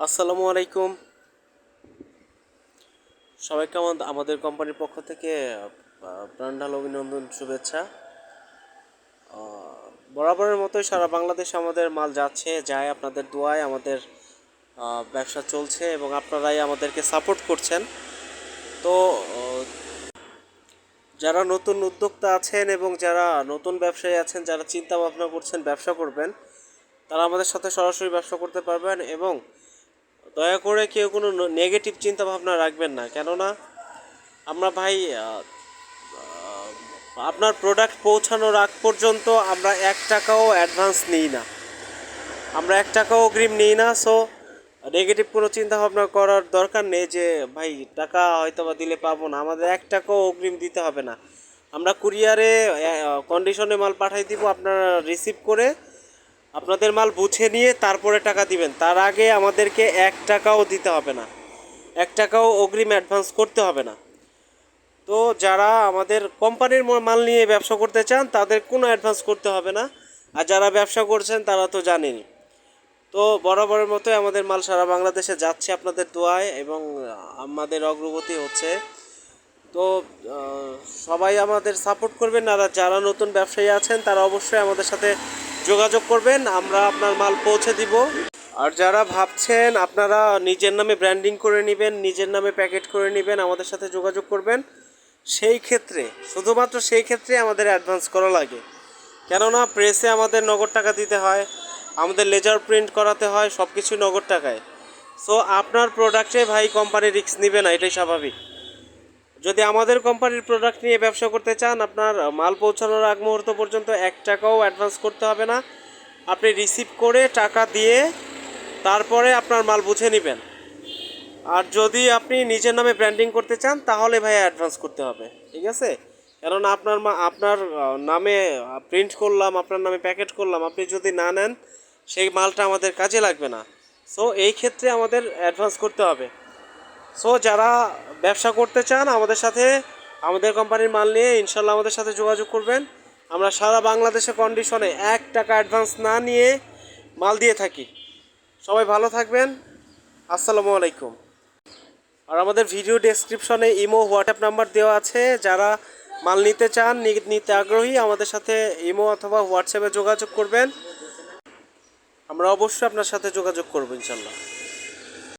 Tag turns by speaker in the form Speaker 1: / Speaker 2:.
Speaker 1: আসসালামু আলাইকুম। সবাইকে আমাদের কোম্পানির পক্ষ থেকে প্রাণঢাল অভিনন্দন, শুভেচ্ছা। বরাবরের মতোই সারা বাংলাদেশে আমাদের মাল যাচ্ছে যায়, আপনাদের দোয়ায় আমাদের ব্যবসা চলছে এবং আপনারাই আমাদেরকে সাপোর্ট করছেন। তো যারা নতুন উদ্যোক্তা আছেন এবং যারা নতুন ব্যবসায়ী আছেন, যারা চিন্তা ভাবনা করছেন ব্যবসা করবেন, তারা আমাদের সাথে সরাসরি ব্যবসা করতে পারবেন। এবং দয়া করে কেউ কোনো নেগেটিভ চিন্তা ভাবনা রাখবেন না, কেননা আমরা ভাই আপনার প্রোডাক্ট পৌঁছানোর আগ পর্যন্ত আমরা 1 টাকাও অ্যাডভান্স নিই না, আমরা 1 টাকাও অগ্রিম নিই না। সো নেগেটিভ কোনো চিন্তা ভাবনা করার দরকার নেই যে ভাই টাকা হয়তো বা দিলে পাবো না। আমাদের 1 টাকাও অগ্রিম দিতে হবে না। আমরা কুরিয়ারে কন্ডিশনে মাল পাঠাই দিব, আপনারা রিসিভ করে আপনাদের মাল বুঝে নিয়ে তারপরে টাকা দিবেন। তার আগে আমাদেরকে 1 টাকাও দিতে হবে না, 1 টাকাও অগ্রিম অ্যাডভান্স করতে হবে না। তো যারা আমাদের কোম্পানির মাল নিয়ে ব্যবসা করতে চান তাদের কোনো অ্যাডভান্স করতে হবে না। আর যারা ব্যবসা করছেন তারা তো জানেনই। তো বরাবরের মতোই আমাদের মাল সারা বাংলাদেশে যাচ্ছে আপনাদের দোয়ায় এবং আমাদের অগ্রগতি হচ্ছে। তো সবাই আমাদের সাপোর্ট করবেন। আর যারা নতুন ব্যবসায়ী আছেন তারা অবশ্যই আমাদের সাথে যোগাযোগ করবেন, আমরা আপনার মাল পৌঁছে দিব। আর যারা ভাবছেন আপনারা নিজের নামে ব্র্যান্ডিং করে নেবেন, নিজের নামে প্যাকেট করে নেবেন, আমাদের সাথে যোগাযোগ করবেন। সেই ক্ষেত্রে, শুধুমাত্র সেই ক্ষেত্রে আমাদের অ্যাডভান্স করা লাগে, কেননা প্রেসে আমাদের নগদ টাকা দিতে হয়, আমাদের লেজার প্রিন্ট করাতে হয়, সব কিছু নগদ টাকায়। সো আপনার প্রোডাক্টে ভাই কোম্পানি রিস্ক নেবে না, এটাই স্বাভাবিক। যদি আমাদের কোম্পানির প্রোডাক্ট নিয়ে ব্যবসা করতে চান, আপনার মাল পৌঁছানোর আগ মুহূর্ত পর্যন্ত 1 টাকাও অ্যাডভান্স করতে হবে না। আপনি রিসিভ করে টাকা দিয়ে তারপরে আপনার মাল বুঝে নেবেন। আর যদি আপনি নিজের নামে ব্র্যান্ডিং করতে চান তাহলে ভাই অ্যাডভান্স করতে হবে, ঠিক আছে? কারণ আপনার নামে প্রিন্ট করলাম, আপনার নামে প্যাকেট করলাম, আপনি যদি না নেন সেই মালটা আমাদের কাজে লাগবে না। সো এই ক্ষেত্রে আমাদের অ্যাডভান্স করতে হবে। সো যারা ব্যবসা করতে চান আমাদের সাথে, আমাদের কোম্পানির মাল নিয়ে ইনশাল্লাহ আমাদের সাথে যোগাযোগ করবেন। আমরা সারা বাংলাদেশে কন্ডিশনে 1 টাকা অ্যাডভান্স না নিয়ে মাল দিয়ে থাকি। সবাই ভালো থাকবেন। আসসালামু আলাইকুম। আর আমাদের ভিডিও ডেসক্রিপশনে ইমো হোয়াটসঅ্যাপ নাম্বার দেওয়া আছে। যারা মাল নিতে চান, নিতে আগ্রহী, আমাদের সাথে ইমো অথবা হোয়াটসঅ্যাপে যোগাযোগ করবেন। আমরা অবশ্যই আপনার সাথে যোগাযোগ করব ইনশাল্লাহ।